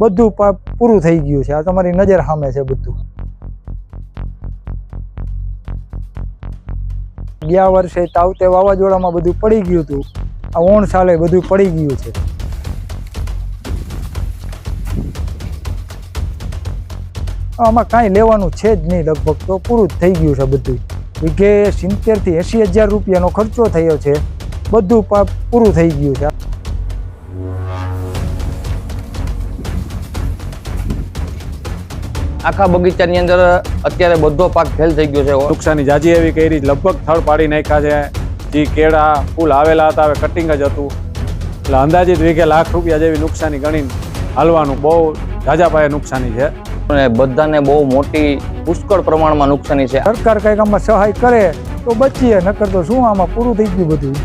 બધું પૂરું થઈ ગયું છે। આ તમારી નજર સામે છે બધું। ગયા વર્ષે તાવતે વાવાઝોડામાં બધું પડી ગયું હતું, આ 9 સાલે બધું પડી ગયું છે। આમાં કાંઈ લેવાનું છે જ નહીં, લગભગ તો પૂરું જ થઈ ગયું છે બધું। વીઘે 70,000 થી 80,000 રૂપિયાનો ખર્ચો થયો છે, બધું પૂરું થઈ ગયું છે। આખા બગીચાની અંદર અત્યારે બધો પાક ફેલ થઈ ગયો છે। નુકસાની જાજી એવી કરી, લગભગ થડ પાડી નાખ્યા છે। જે કેળા ફૂલ આવેલા હતા હવે કટિંગ જ હતું, એટલે અંદાજિત વીઘે લાખ રૂપિયા જેવી નુકસાની ગણીને હાલવાનું બહુ ઝાઝા પાયે નુકસાની છે અને બધાને બહુ મોટી પુષ્કળ પ્રમાણમાં નુકસાની છે। સરકાર કંઈક આમાં સહાય કરે તો બચીએ, નકર તો શું આમાં પૂરું થઈ ગયું બધું।